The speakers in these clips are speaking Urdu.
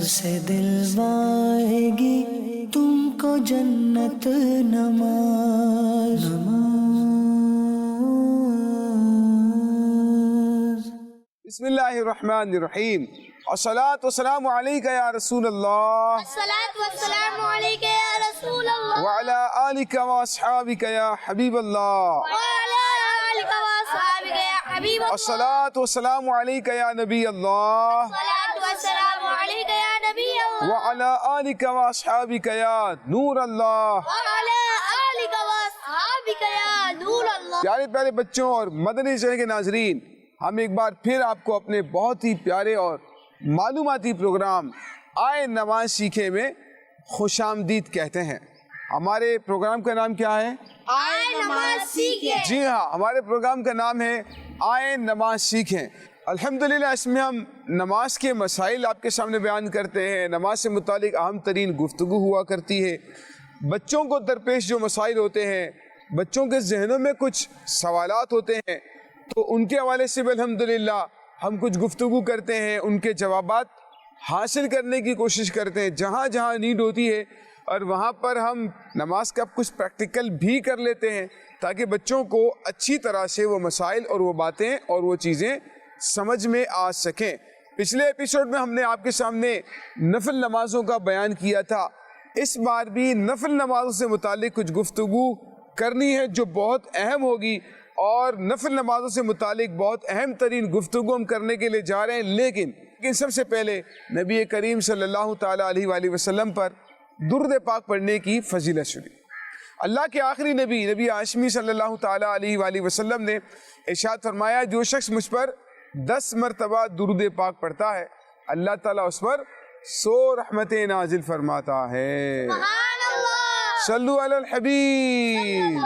سے دلوائے گی تم کو جنت نماز بسم اللہ الرحمن الرحیم الصلاۃ والسلام علیک یا رسول اللہ الصلاۃ والسلام علیک یا رسول اللہ وعلی آلک واصحابک یا حبیب اللہ وعلی آلک واصحابک یا حبیب اللہ الصلاۃ والسلام علیک یا نبی اللہ الصلاۃ والسلام علیک یا نبی اللہ وعلی آلک واصحابک یا نور اللہ وعلی آلک واصحابک یا نور اللہ۔ پیارے پیارے بچوں اور مدنی چینل کے ناظرین، ہم ایک بار پھر آپ کو اپنے بہت ہی پیارے اور معلوماتی پروگرام آئے نماز سیکھے میں خوش آمدید کہتے ہیں۔ ہمارے پروگرام کا نام کیا ہے؟ آئے نماز سیکھیں۔ جی ہاں، ہمارے پروگرام کا نام ہے آئے نماز سیکھیں۔ الحمدللہ اس میں ہم نماز کے مسائل آپ کے سامنے بیان کرتے ہیں، نماز سے متعلق اہم ترین گفتگو ہوا کرتی ہے، بچوں کو درپیش جو مسائل ہوتے ہیں، بچوں کے ذہنوں میں کچھ سوالات ہوتے ہیں، تو ان کے حوالے سے بھی الحمدللہ ہم کچھ گفتگو کرتے ہیں، ان کے جوابات حاصل کرنے کی کوشش کرتے ہیں جہاں جہاں نیڈ ہوتی ہے، اور وہاں پر ہم نماز کا کچھ پریکٹیکل بھی کر لیتے ہیں تاکہ بچوں کو اچھی طرح سے وہ مسائل اور وہ باتیں اور وہ چیزیں سمجھ میں آ سکیں۔ پچھلے ایپیسوڈ میں ہم نے آپ کے سامنے نفل نمازوں کا بیان کیا تھا، اس بار بھی نفل نمازوں سے متعلق کچھ گفتگو کرنی ہے جو بہت اہم ہوگی، اور نفل نمازوں سے متعلق بہت اہم ترین گفتگو ہم کرنے کے لیے جا رہے ہیں، لیکن سب سے پہلے نبی کریم صلی اللہ تعالی علیہ وآلہ وسلم پر درود پاک پڑھنے کی فضیلت سنی۔ اللہ کے آخری نبی ہاشمی صلی اللہ تعالی علیہ وآلہ وسلم نے ارشاد فرمایا، جو شخص مجھ پر 10 مرتبہ درود پاک پڑھتا ہے اللہ تعالیٰ اس پر 100 رحمتیں نازل فرماتا ہے۔ سبحان اللہ۔ صلو علی الحبیب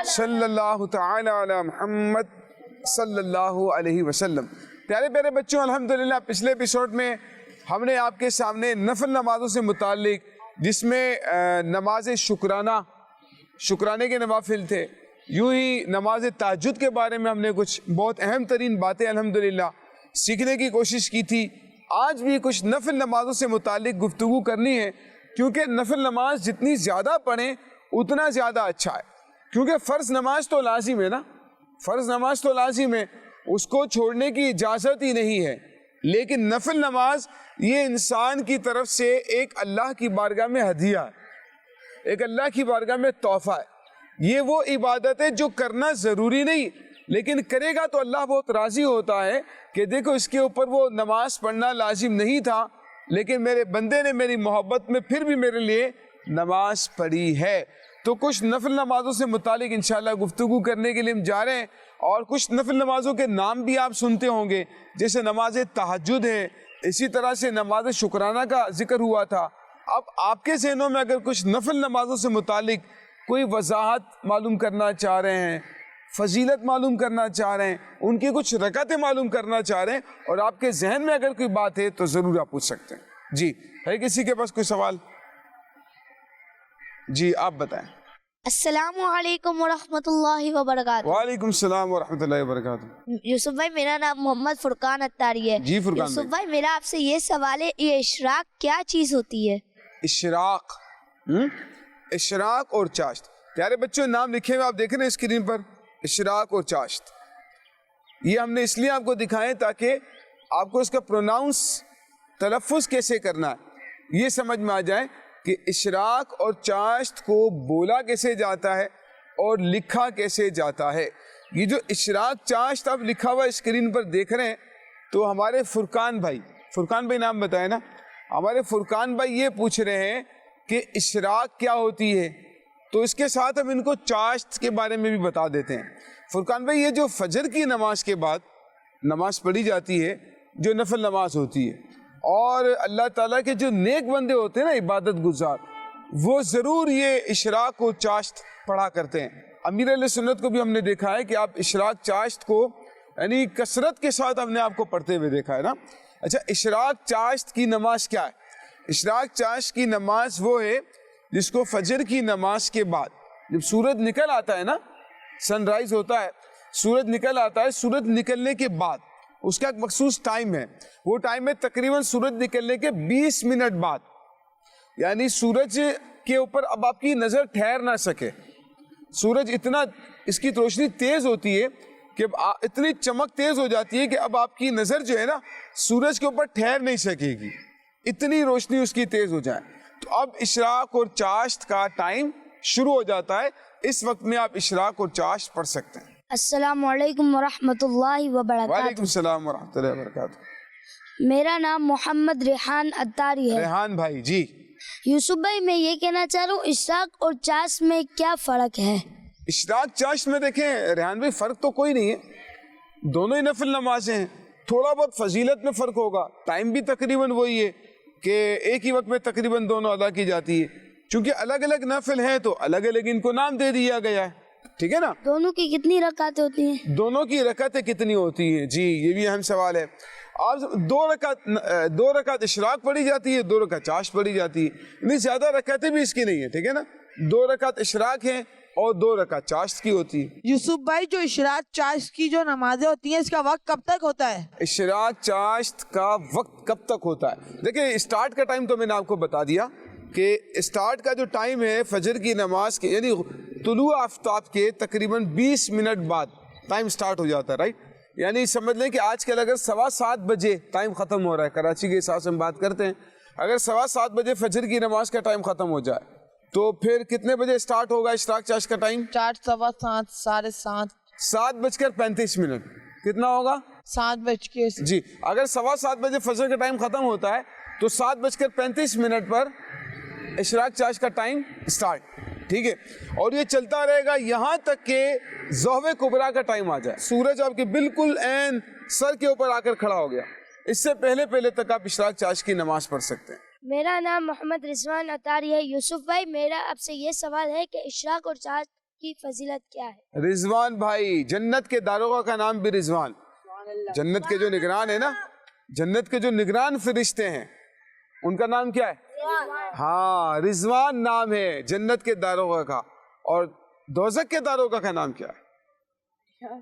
صلی اللہ تعالی علی محمد صلی اللہ علیہ وسلم۔ پیارے پیارے بچوں، الحمدللہ پچھلے ایپیسوڈ میں ہم نے آپ کے سامنے نفل نمازوں سے متعلق، جس میں نماز شکرانے کے نوافل تھے، یوں ہی نماز تہجد کے بارے میں ہم نے کچھ بہت اہم ترین باتیں الحمدللہ سیکھنے کی کوشش کی تھی۔ آج بھی کچھ نفل نمازوں سے متعلق گفتگو کرنی ہے، کیونکہ نفل نماز جتنی زیادہ پڑھیں اتنا زیادہ اچھا ہے، کیونکہ فرض نماز تو لازم ہے نا، فرض نماز تو لازم ہے، اس کو چھوڑنے کی اجازت ہی نہیں ہے، لیکن نفل نماز یہ انسان کی طرف سے ایک اللہ کی بارگاہ میں ہدیہ ہے، ایک اللہ کی بارگاہ میں تحفہ ہے۔ یہ وہ عبادت ہے جو کرنا ضروری نہیں، لیکن کرے گا تو اللہ بہت راضی ہوتا ہے کہ دیکھو اس کے اوپر وہ نماز پڑھنا لازم نہیں تھا، لیکن میرے بندے نے میری محبت میں پھر بھی میرے لیے نماز پڑھی ہے۔ تو کچھ نفل نمازوں سے متعلق انشاءاللہ گفتگو کرنے کے لیے ہم جا رہے ہیں، اور کچھ نفل نمازوں کے نام بھی آپ سنتے ہوں گے، جیسے نماز تہجد ہے، اسی طرح سے نماز شکرانہ کا ذکر ہوا تھا۔ اب آپ کے ذہنوں میں اگر کچھ نفل نمازوں سے متعلق کوئی وضاحت معلوم کرنا چاہ رہے ہیں، فضیلت معلوم کرنا چاہ رہے ہیں، ان کی کچھ رکعتیں معلوم کرنا چاہ رہے ہیں، اور آپ کے ذہن میں اگر کوئی بات ہے تو ضرور آپ پوچھ سکتے ہیں۔ جی ہے کسی کے پاس کوئی سوال؟ جی آپ بتائیں۔ السلام علیکم ورحمۃ اللہ وبرکاتہ۔ وعلیکم السلام ورحمۃ اللہ وبرکاتہ۔ یوسف بھائی، میرا نام محمد فرقان اتاری ہے۔ جی فرقان یوسف بھائی، میرا آپ سے یہ سوال ہے، یہ اشراق کیا چیز ہوتی ہے؟ اشراق اور چاشت، پیارے بچوں نام لکھے ہوئے آپ دیکھ رہے ہیں اسکرین پر، اشراق اور چاشت، یہ ہم نے اس لیے آپ کو دکھائے تاکہ آپ کو اس کا پروناؤنس تلفظ کیسے کرنا ہے یہ سمجھ میں آ جائے کہ اشراق اور چاشت کو بولا کیسے جاتا ہے اور لکھا کیسے جاتا ہے۔ یہ جو اشراق چاشت اب لکھا ہوا اسکرین پر دیکھ رہے ہیں، تو ہمارے فرقان بھائی نام بتائے نا، ہمارے فرقان بھائی یہ پوچھ رہے ہیں کہ اشراق کیا ہوتی ہے، تو اس کے ساتھ ہم ان کو چاشت کے بارے میں بھی بتا دیتے ہیں۔ فرقان بھائی، یہ جو فجر کی نماز کے بعد نماز پڑھی جاتی ہے، جو نفل نماز ہوتی ہے، اور اللہ تعالیٰ کے جو نیک بندے ہوتے ہیں نا، عبادت گزار، وہ ضرور یہ اشراق و چاشت پڑھا کرتے ہیں۔ امیر علیہ سنت کو بھی ہم نے دیکھا ہے کہ آپ اشراق چاشت کو یعنی کثرت کے ساتھ ہم نے آپ کو پڑھتے ہوئے دیکھا ہے نا۔ اچھا، اشراق چاشت کی نماز کیا ہے؟ اشراق چاشت کی نماز وہ ہے جس کو فجر کی نماز کے بعد جب سورج نکل آتا ہے نا، سن رائز ہوتا ہے، سورج نکل آتا ہے، سورج نکلنے کے بعد اس کا ایک مخصوص ٹائم ہے. وہ ٹائم ہے تقریباً سورج نکلنے کے 20 منٹ بعد. یعنی سورج کے اوپر اب آپ کی نظر ٹھہر نہ سکے. سورج اتنا اس کی روشنی تیز ہوتی ہے کہ اتنی چمک تیز ہو جاتی ہے کہ اب آپ کی نظر جو ہے نا سورج کے اوپر ٹھہر نہیں سکے گی, اتنی روشنی اس کی تیز ہو جائے. تو اب اشراق اور چاشت کا ٹائم شروع ہو جاتا ہے. اس وقت میں آپ اشراق اور چاشت پڑھ سکتے ہیں. السلام علیکم ورحمۃ اللہ وبرکاتہ. وعلیکم السلام ورحمۃ اللہ وبرکاتہ. میرا نام محمد ریحان اتاری ہے. ریحان بھائی جی. یوسف بھائی میں یہ کہنا چاہ رہا ہوں اشراق اور چاشت میں کیا فرق ہے؟ اشراق چاشت میں دیکھیں ریحان بھائی فرق تو کوئی نہیں ہے, دونوں ہی نفل نمازیں ہیں. تھوڑا بہت فضیلت میں فرق ہوگا, ٹائم بھی تقریباً وہی ہے کہ ایک ہی وقت میں تقریباً دونوں ادا کی جاتی ہے. چونکہ الگ الگ نفل ہیں تو الگ الگ ان کو نام دے دیا گیا ہے. ٹھیک ہے نا. دونوں کی کتنی رکعتیں ہوتی ہیں؟ دونوں کی رکعتیں کتنی ہوتی ہیں؟ جی یہ بھی اہم سوال ہے. آپ دو رکعت اشراق پڑھی جاتی ہے, 2 رکعت چاشت پڑھی جاتی ہے. نہیں زیادہ رکعتیں بھی اس کی نہیں ہے. ٹھیک ہے نا. 2 رکعت اشراق ہیں اور 2 رکعت چاشت کی ہوتی ہے. یوسف بھائی جو اشراق چاشت کی جو نمازیں ہوتی ہیں اس کا وقت کب تک ہوتا ہے؟ اشراق چاشت کا وقت کب تک ہوتا ہے؟ دیکھیں اسٹارٹ کا ٹائم تو میں نے آپ کو بتا دیا کہ اسٹارٹ کا جو ٹائم ہے فجر کی نماز کے یعنی طلوع آفتاب کے تقریباً 20 منٹ بعد ٹائم سٹارٹ ہو جاتا ہے. رائٹ. یعنی سمجھ لیں کہ آج کل اگر 7:15 بجے ٹائم ختم ہو رہا ہے, کراچی کے حساب سے ہم بات کرتے ہیں, اگر 7:15 بجے فجر کی نماز کا ٹائم ختم ہو جائے تو پھر کتنے بجے سٹارٹ ہوگا اشراق چاشت کا ٹائم؟ 4 سوا 7 ساڑھے 7 7:35. کتنا ہوگا؟ 7 جی. اگر 7:15 بجے فجر کا ٹائم ختم ہوتا ہے تو 7:35 پر اشراق چاشت کا ٹائم سٹارٹ. ٹھیک ہے. اور یہ چلتا رہے گا یہاں تک کہ ظہر کبریٰ کا ٹائم آ جائے. سورج آپ کے بالکل عین سر کے اوپر آ کر کھڑا ہو گیا, اس سے پہلے تک آپ اشراق چاشت کی نماز پڑھ سکتے ہیں. میرا نام محمد رضوان اتاری ہے. یوسف بھائی میرا آپ سے یہ سوال ہے کہ اشراق اور چاشت کی فضیلت کیا ہے؟ رضوان بھائی, جنت کے داروغہ کا نام بھی رضوان. جنت کے جو نگران ہے نا, جنت کے جو نگران فرشتے ہیں ان کا نام کیا ہے؟ ہاں رضوان نام ہے جنت کے داروغہ کا. اور دوزخ کے داروغہ کا نام کیا ہے؟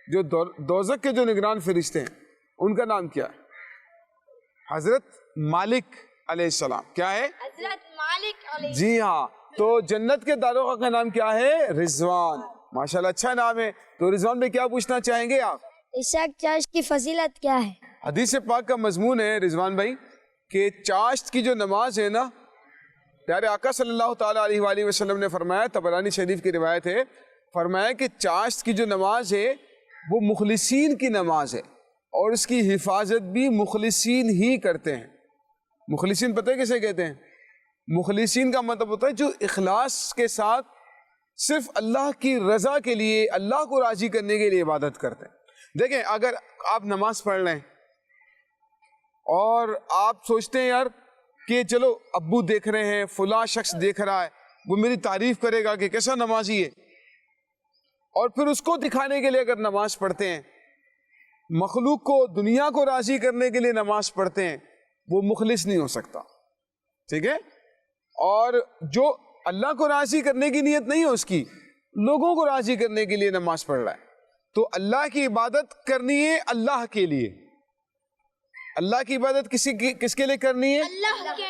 جو دوزخ کے جو نگران فرشتے ہیں ان کا نام کیا ہے؟ حضرت مالک علیہ السلام. کیا ہے؟ حضرت مالک علیہ. جی ہاں. تو جنت کے داروغہ کا نام کیا ہے؟ رضوان. ماشاءاللہ اچھا نام ہے. تو رضوان میں کیا پوچھنا چاہیں گے آپ؟ اشراق چاشت کی فضیلت کیا ہے؟ حدیث پاک کا مضمون ہے رضوان بھائی کہ چاشت کی جو نماز ہے نا, پیارے آقا صلی اللہ تعالیٰ علیہ وآلہ وسلم نے فرمایا, طبرانی شریف کی روایت ہے, فرمایا کہ چاشت کی جو نماز ہے وہ مخلصین کی نماز ہے اور اس کی حفاظت بھی مخلصین ہی کرتے ہیں. مخلصین پتہ ہے کسے کہتے ہیں؟ مخلصین کا مطلب ہوتا ہے جو اخلاص کے ساتھ صرف اللہ کی رضا کے لیے, اللہ کو راضی کرنے کے لیے عبادت کرتے ہیں. دیکھیں اگر آپ نماز پڑھ لیں اور آپ سوچتے ہیں یار کہ چلو ابو دیکھ رہے ہیں, فلاں شخص دیکھ رہا ہے, وہ میری تعریف کرے گا کہ کیسا نمازی ہے, اور پھر اس کو دکھانے کے لیے اگر نماز پڑھتے ہیں, مخلوق کو دنیا کو راضی کرنے کے لیے نماز پڑھتے ہیں, وہ مخلص نہیں ہو سکتا. ٹھیک ہے. اور جو اللہ کو راضی کرنے کی نیت نہیں ہے اس کی, لوگوں کو راضی کرنے کے لیے نماز پڑھ رہا ہے, تو اللہ کی عبادت کرنی ہے اللہ کے لیے. اللہ کی عبادت کس کے لیے کرنی ہے؟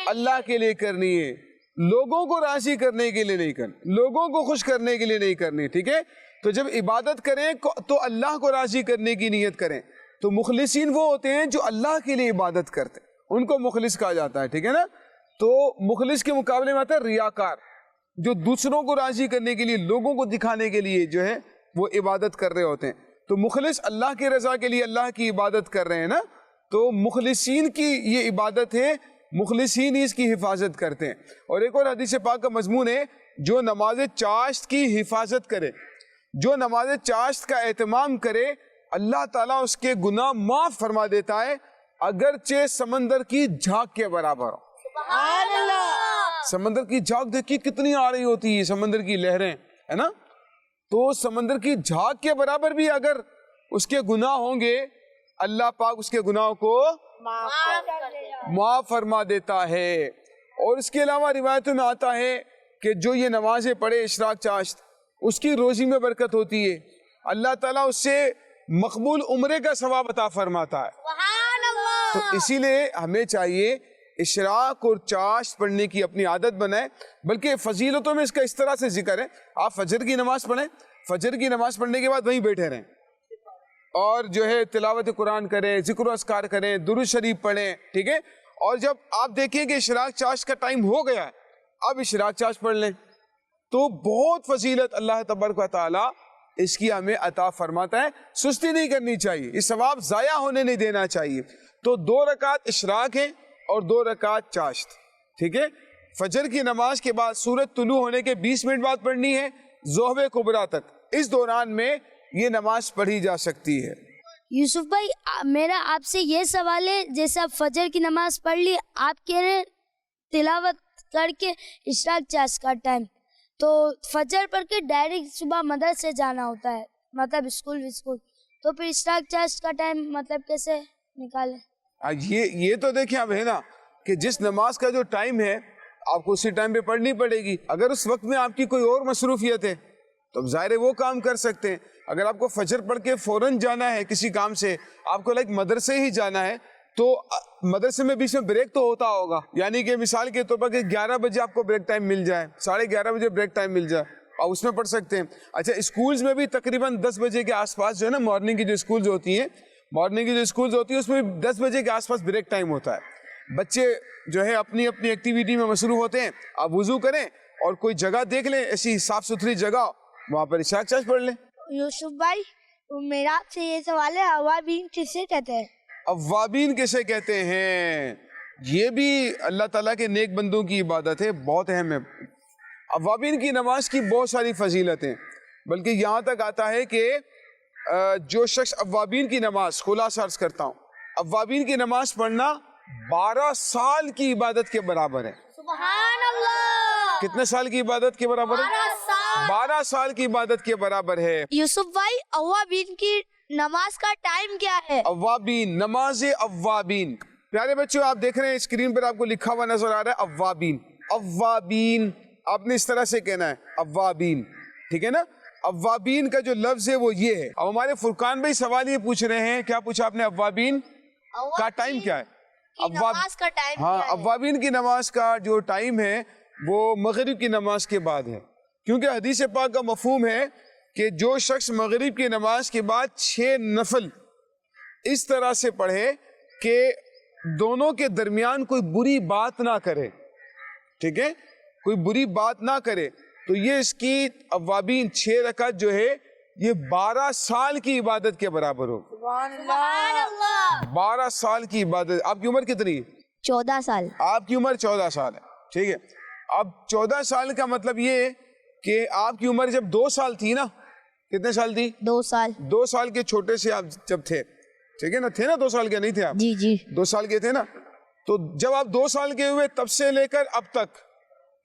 اللہ کے لیے کرنی ہے. لوگوں کو راضی کرنے کے لیے نہیں کرنی, لوگوں کو خوش کرنے کے لیے نہیں کرنی. ٹھیک ہے. تو جب عبادت کریں تو اللہ کو راضی کرنے کی نیت کریں. تو مخلصین وہ ہوتے ہیں جو اللہ کے لیے عبادت کرتے ہیں, ان کو مخلص کہا جاتا ہے. ٹھیک ہے نا. تو مخلص کے مقابلے میں آتا ہے ریاکار, جو دوسروں کو راضی کرنے کے لیے, لوگوں کو دکھانے کے لیے جو ہے وہ عبادت کر رہے ہوتے ہیں. تو مخلص اللہ کی رضا کے لیے اللہ کی عبادت کر رہے ہیں نا, تو مخلصین کی یہ عبادت ہے, مخلصین ہی اس کی حفاظت کرتے ہیں. اور ایک اور حدیث پاک کا مضمون ہے, جو نماز چاشت کی حفاظت کرے, جو نماز چاشت کا اہتمام کرے, اللہ تعالیٰ اس کے گناہ معاف فرما دیتا ہے, اگرچہ سمندر کی جھاگ کے برابر ہو. سبحان اللہ. سمندر کی جھاگ دیکھیے کتنی آ رہی ہوتی ہے, سمندر کی لہریں ہے نا, تو سمندر کی جھاگ کے برابر بھی اگر اس کے گناہ ہوں گے, اللہ پاک اس کے گناہوں کو معاف فرما دیتا ہے. اور اس کے علاوہ روایتوں میں آتا ہے کہ جو یہ نمازیں پڑھے اشراق چاشت, اس کی روزی میں برکت ہوتی ہے. اللہ تعالیٰ اس سے مقبول عمرے کا ثواب عطا فرماتا ہے. تو اسی لیے ہمیں چاہیے اشراق اور چاشت پڑھنے کی اپنی عادت بنائیں. بلکہ فضیلتوں میں اس کا اس طرح سے ذکر ہے, آپ فجر کی نماز پڑھیں, فجر کی نماز پڑھنے کے بعد وہیں بیٹھے رہیں اور جو ہے تلاوت قرآن کریں, ذکر و اذکار کریں, درود شریف پڑھیں, ٹھیک ہے. اور جب آپ دیکھیں کہ اشراق چاشت کا ٹائم ہو گیا ہے, اب اشراق چاشت پڑھ لیں, تو بہت فضیلت اللہ تبارک و تعالیٰ اس کی ہمیں عطا فرماتا ہے. سستی نہیں کرنی چاہیے, یہ ثواب ضائع ہونے نہیں دینا چاہیے. تو 2 رکعت اشراق ہیں اور 2 رکعت چاشت, ٹھیک ہے. فجر کی نماز کے بعد سورج طلوع ہونے کے 20 منٹ بعد پڑھنی ہے ظہر کبریٰ تک. اس دوران میں یہ نماز پڑھی جا سکتی ہے. یوسف بھائی میرا آپ سے یہ سوال ہے, جیسے آپ فجر کی نماز پڑھ لی, آپ کہہ رہے ہیں تلاوت کر کے اشراق چاشت کا ٹائم, تو فجر پڑھ کے ڈائریکٹ صبح مدرسے جانا ہوتا ہے, مطلب اسکول, تو پھر اشراق چاشت کا ٹائم مطلب کیسے نکالیں؟ یہ تو دیکھیں اب ہے نا کہ جس نماز کا جو ٹائم ہے آپ کو اسی ٹائم پہ پڑھنی پڑے گی. اگر اس وقت میں آپ کی کوئی اور مصروفیت ہے تو ظاہر ہے وہ کام کر سکتے ہیں. اگر آپ کو فجر پڑھ کے فوراً جانا ہے کسی کام سے, آپ کو مدرسے ہی جانا ہے, تو مدرسے میں بیچ میں بریک تو ہوتا ہوگا, یعنی کہ مثال کے طور پر کہ 11 بجے آپ کو بریک ٹائم مل جائے, 11:30 بجے بریک ٹائم مل جائے, آپ اس میں پڑھ سکتے ہیں. اچھا, اسکولز میں بھی تقریباً 10 بجے کے آس پاس جو ہے نا, مارننگ کی جو اسکولز ہوتی ہیں اس میں 10 بجے کے آس پاس بریک ٹائم ہوتا ہے. بچے جو ہے اپنی اپنی ایکٹیویٹی میں مصروف ہوتے ہیں, آپ وضو کریں اور کوئی جگہ دیکھ لیں ایسی صاف ستھری جگہ, وہاں پر اشراق چاشت پڑھ لیں. یوسف بھائی میرا آپ سے یہ سوال ہے, اوابین کسے کہتے ہیں؟ اوابین کسے کہتے ہیں؟ یہ بھی اللہ تعالیٰ کے نیک بندوں کی عبادت ہے, بہت اہم ہے. اوابین کی نماز کی بہت ساری فضیلتیں, بلکہ یہاں تک آتا ہے کہ جو شخص اوابین کی نماز, خلاصہ عرض کرتا ہوں, اوابین کی نماز پڑھنا 12 سال کی عبادت کے برابر ہے. سبحان اللہ. کتنے سال کی عبادت کے برابر ہے؟ 12 سال کی عبادت کے برابر ہے. یوسف بھائی اوابین کی نماز کا ٹائم کیا ہے؟ اوابین, نماز اوابین. پیارے بچوں, آپ دیکھ رہے ہیں اسکرین پر آپ کو لکھا ہوا نظر آ رہا ہے اوابین. اوابین آپ نے اس طرح سے کہنا ہے, اوابین, ٹھیک ہے نا. اوابین کا جو لفظ ہے وہ یہ ہے. اب ہمارے فرقان بھائی سوال یہ پوچھ رہے ہیں, کیا پوچھا آپ نے؟ اوابین کا ٹائم کیا ہے؟ نماز کا ٹائم ہاں, اوابین کی نماز کا جو ٹائم ہے وہ مغرب کی نماز کے بعد ہے, کیونکہ حدیث پاک کا مفہوم ہے کہ جو شخص مغرب کی نماز کے بعد 6 نفل اس طرح سے پڑھے کہ دونوں کے درمیان کوئی بری بات نہ کرے, ٹھیک ہے, کوئی بری بات نہ کرے, تو یہ اس کی اوابین 6 رکعت جو ہے یہ 12 سال کی عبادت کے برابر ہو. سبحان اللہ. 12 سال کی عبادت. آپ کی عمر کتنی ہے؟ 14 سال. آپ کی عمر 14 سال ہے, ٹھیک ہے. اب 14 سال کا مطلب یہ ہے کہ آپ کی عمر جب 2 سال تھی نا, کتنے سال تھی؟ 2 سال. 2 سال کے چھوٹے سے آپ جب تھے, ٹھیک ہے نا, تھے نا 2 سال کے, نہیں تھے آپ؟ جی 2 سال کے تھے نا. تو جب آپ 2 سال کے ہوئے تب سے لے کر اب تک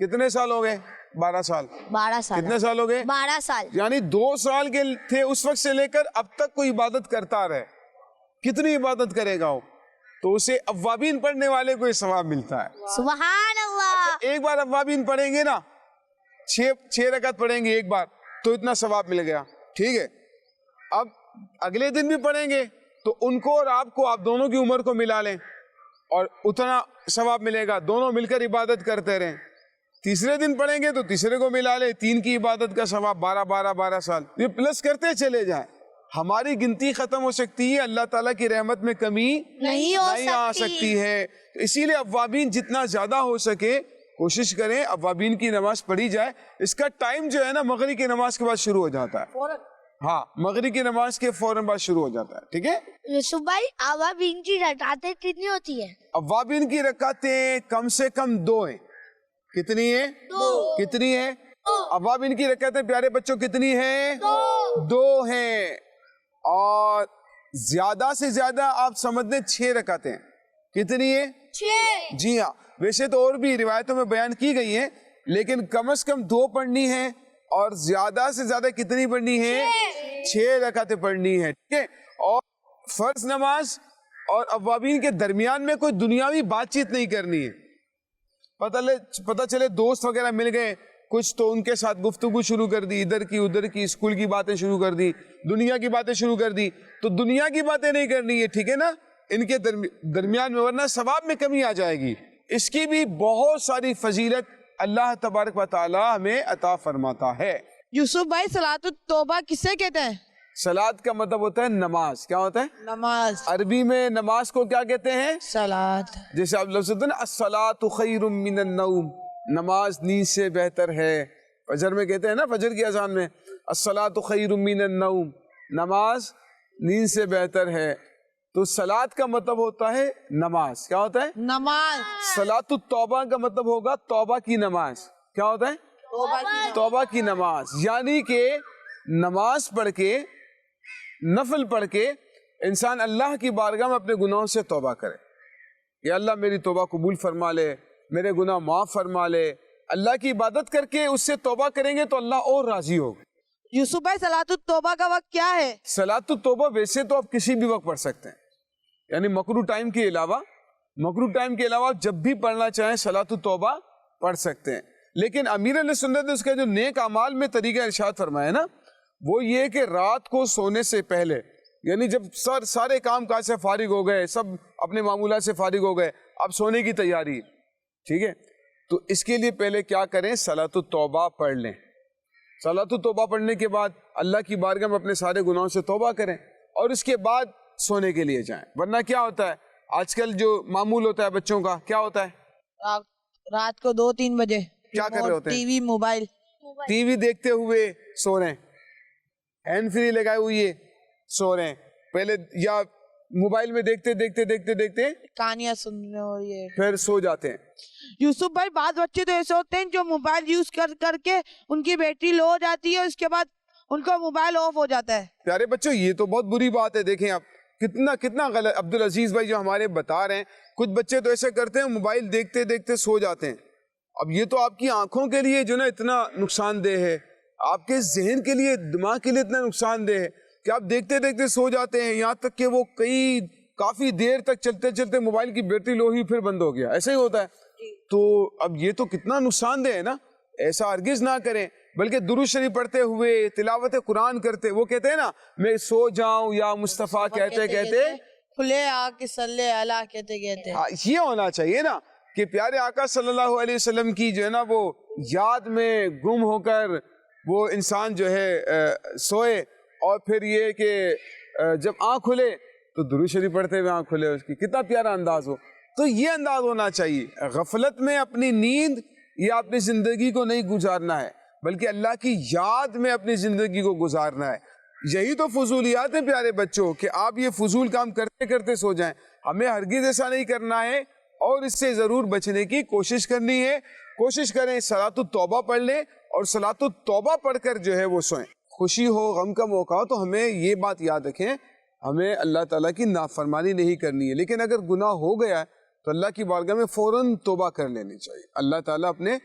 کتنے سال ہو گئے؟ 12 سال. 12 سال. کتنے سال ہو گئے؟ 12 سال. یعنی 2 سال کے تھے اس وقت سے لے کر اب تک کوئی عبادت کرتا رہے, کتنی عبادت کرے گا وہ؟ تو اسے اوابین پڑھنے والے کو یہ ثواب ملتا ہے. سبحان اللہ. ایک بار اوابین پڑھیں گے نا, 6 رکعت پڑھیں گے ایک بار, تو اتنا ثواب مل گیا, ٹھیک ہے. اب اگلے دن بھی پڑھیں گے تو ان کو اور آپ کو, آپ دونوں کی عمر کو ملا لیں اور اتنا ثواب ملے گا, دونوں مل کر عبادت کرتے رہیں. تیسرے دن پڑھیں گے تو تیسرے کو ملا لیں, 3 کی عبادت کا ثواب 12 سال, یہ پلس کرتے چلے جائیں. ہماری گنتی ختم ہو سکتی ہے, اللہ تعالیٰ کی رحمت میں کمی نہیں آ سکتی ہے. اسی لیے اوابین جتنا زیادہ ہو سکے کوشش کریں اوابین کی نماز پڑھی جائے. اس کا ٹائم جو ہے نا مغرب کی نماز کے بعد شروع ہو جاتا ہے. ہاں, مغرب کی نماز کے فوراً بعد شروع ہو جاتا ہے, ٹھیک ہے. یوسف بھائی اوابین کی رکعتیں کتنی ہوتی ہیں؟ اوابین کی رکعتیں کم سے کم 2 ہیں. کتنی ہیں؟ 2. کتنی ہیں؟ اوابین کی رکعتیں پیارے بچوں کتنی ہیں؟ 2 ہیں. اور زیادہ سے زیادہ آپ سمجھ لیں 6 رکعتیں. کتنی ہیں؟ 6. جی ہاں, ویسے تو اور بھی روایتوں میں بیان کی گئی ہیں, لیکن کم از کم 2 پڑھنی ہے اور زیادہ سے زیادہ کتنی پڑھنی ہے؟ 6 رکعتیں پڑھنی ہے, ٹھیک ہے. اور فرض نماز اور اوابین کے درمیان میں کوئی دنیاوی بات چیت نہیں کرنی ہے. پتہ چلے دوست وغیرہ مل گئے, کچھ تو ان کے ساتھ گفتگو شروع کر دی, ادھر کی ادھر کی, اسکول کی باتیں شروع کر دی, دنیا کی باتیں شروع کر دی. تو دنیا کی باتیں نہیں کرنی ہے, ٹھیک ہے نا, ان کے درمیان میں, ورنہ ثواب میں کمی آ جائے گی. اس کی بھی بہت ساری فضیلت اللہ تبارک و تعالی ہمیں عطا فرماتا ہے. یوسف بھائی صلاۃ التوبہ کسے کہتے ہیں؟ صلاۃ کا مطلب ہوتا ہے نماز. کیا ہوتا ہے؟ نماز. عربی میں نماز کو کیا کہتے ہیں؟ صلاۃ. جیسے آپ لفظ ہوتے ہیں نا الصلاۃ خیر من النوم, نماز نیند سے بہتر ہے. فجر میں کہتے ہیں نا, فجر کی اذان میں الصلاۃ خیر من النوم, نماز نیند سے بہتر ہے. تو صلاۃ کا مطلب ہوتا ہے نماز. کیا ہوتا ہے؟ نماز. صلاۃ التوبہ کا مطلب ہوگا توبہ کی نماز. کیا ہوتا ہے؟ توبہ کی نماز. یعنی کہ نماز پڑھ کے, نفل پڑھ کے انسان اللہ کی بارگاہ میں اپنے گناہوں سے توبہ کرے. یا اللہ میری توبہ قبول فرما لے, میرے گناہ معاف فرما لے. اللہ کی عبادت کر کے اس سے توبہ کریں گے تو اللہ اور راضی ہوگا. یوسف بھائی صلاۃ التوبہ کا وقت کیا ہے؟ صلاۃ التوبہ ویسے تو آپ کسی بھی وقت پڑھ سکتے ہیں, یعنی مکروہ ٹائم کے علاوہ آپ جب بھی پڑھنا چاہیں صلاۃ التوبہ پڑھ سکتے ہیں. لیکن امیر علیہ سنت نے اس کا جو نیک اعمال میں طریقہ ارشاد فرمایا نا, وہ یہ کہ رات کو سونے سے پہلے, یعنی جب سارے کام کاج سے فارغ ہو گئے, سب اپنے معمولات سے فارغ ہو گئے, اب سونے کی تیاری, ٹھیک ہے, تو اس کے لیے پہلے کیا کریں؟ صلاۃ التوبہ پڑھ لیں. صلاۃ التوبہ پڑھنے کے بعد اللہ کی بارگاہ میں اپنے سارے گناہوں سے توبہ کریں, اور اس کے بعد سونے کے لیے جائیں. ورنہ کیا ہوتا ہے آج کل جو معمول ہوتا ہے بچوں کا, کیا ہوتا ہے؟ رات کو 2-3 بجے کیا کر رہے ہوتے ہیں؟ T V, mobile, T V دیکھتے ہوئے سو رہے ہیں, ہینڈ فری لگائے ہوئے سو رہے ہیں پہلے, یا موبائل میں دیکھتے کہانیاں سن رہے ہو, یہ پھر سو جاتے ہیں. یوسف بھائی بعض بچے تو ایسے ہوتے ہیں جو موبائل یوز کر کے ان کی بیٹری لو ہو جاتی ہے, اس کے بعد ان کا موبائل آف ہو جاتا ہے. پیارے بچوں یہ تو بہت بری بات ہے. دیکھیں آپ کتنا غلط. عبدالعزیز بھائی جو ہمارے بتا رہے ہیں, کچھ بچے تو ایسے کرتے ہیں موبائل دیکھتے سو جاتے ہیں. اب یہ تو آپ کی آنکھوں کے لیے جو نا اتنا نقصان دہ ہے, آپ کے ذہن کے لیے, دماغ کے لیے اتنا نقصان دہ ہے کہ آپ دیکھتے سو جاتے ہیں, یہاں تک کہ وہ کافی دیر تک چلتے موبائل کی بیٹری لو ہی پھر بند ہو گیا. ایسا ہی ہوتا ہے. تو اب یہ تو کتنا نقصان دہ ہے نا, ایسا ہرگز نہ کریں. بلکہ درود شریف پڑھتے ہوئے, تلاوت قرآن کرتے, وہ کہتے ہیں نا میں سو جاؤں یا مصطفیٰ کہتے کھلے آنکھ صلی اللہ کہتے یہ ہونا چاہیے نا کہ پیارے آقا صلی اللہ علیہ وسلم کی جو ہے نا وہ یاد میں گم ہو کر وہ انسان جو ہے سوئے, اور پھر یہ کہ جب آنکھ کھلے تو درود شریف پڑھتے ہوئے آنکھ کھلے, اس کی کتنا پیارا انداز ہو. تو یہ انداز ہونا چاہیے. غفلت میں اپنی نیند یا اپنی زندگی کو نہیں گزارنا ہے, بلکہ اللہ کی یاد میں اپنی زندگی کو گزارنا ہے. یہی تو فضولیات ہیں پیارے بچوں, کہ آپ یہ فضول کام کرتے سو جائیں. ہمیں ہرگز ایسا نہیں کرنا ہے, اور اس سے ضرور بچنے کی کوشش کرنی ہے. کوشش کریں صلاۃ التوبہ پڑھ لیں, اور صلاۃ التوبہ پڑھ کر جو ہے وہ سوئیں. خوشی ہو, غم کا موقع ہو, تو ہمیں یہ بات یاد رکھیں, ہمیں اللہ تعالیٰ کی نافرمانی نہیں کرنی ہے. لیکن اگر گناہ ہو گیا ہے تو اللہ کی بارگاہ میں فوراً توبہ کر لینی چاہیے. اللہ تعالیٰ اپنے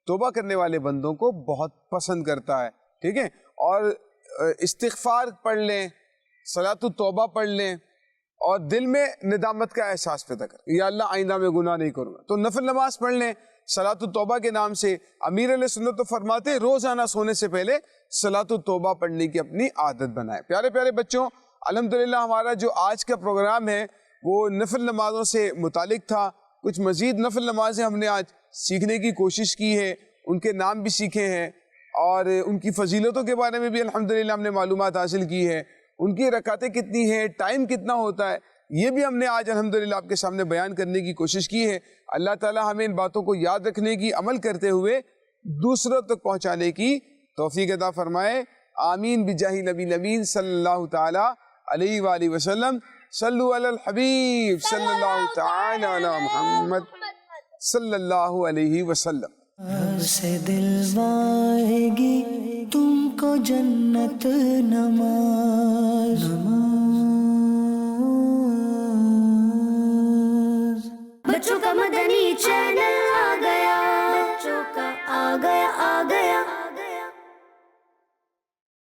توبہ کرنے والے بندوں کو بہت پسند کرتا ہے, ٹھیک ہے. اور استغفار پڑھ لیں, صلاۃ التوبہ پڑھ لیں, اور دل میں ندامت کا احساس پیدا کریں, یا اللہ آئندہ میں گناہ نہیں کروں گا. تو نفل نماز پڑھ لیں صلاۃ التوبہ کے نام سے. امیر علیہ سنت تو فرماتے روزانہ سونے سے پہلے صلاۃ التوبہ پڑھنے کی اپنی عادت بنائیں. پیارے بچوں, الحمدللہ ہمارا جو آج کا پروگرام ہے وہ نفل نمازوں سے متعلق تھا. کچھ مزید نفل نمازیں ہم نے آج سیکھنے کی کوشش کی ہے, ان کے نام بھی سیکھے ہیں, اور ان کی فضیلتوں کے بارے میں بھی الحمدللہ ہم نے معلومات حاصل کی ہے. ان کی رکعتیں کتنی ہیں, ٹائم کتنا ہوتا ہے, یہ بھی ہم نے آج الحمدللہ آپ کے سامنے بیان کرنے کی کوشش کی ہے. اللہ تعالی ہمیں ان باتوں کو یاد رکھنے کی, عمل کرتے ہوئے دوسروں تک پہنچانے کی توفیق عطا فرمائے. آمین بجاہ نبی الامین صلی اللہ تعالی علیہ وآلہ وسلم. صلو علی الحبیب صلی اللہ تعالی علی محمد صلی اللہ علیہ وسلم. سے دلوائے گی تم کو جنت نماز. بچوں کا مدنی چینل آ گیا, بچوں کا آ گیا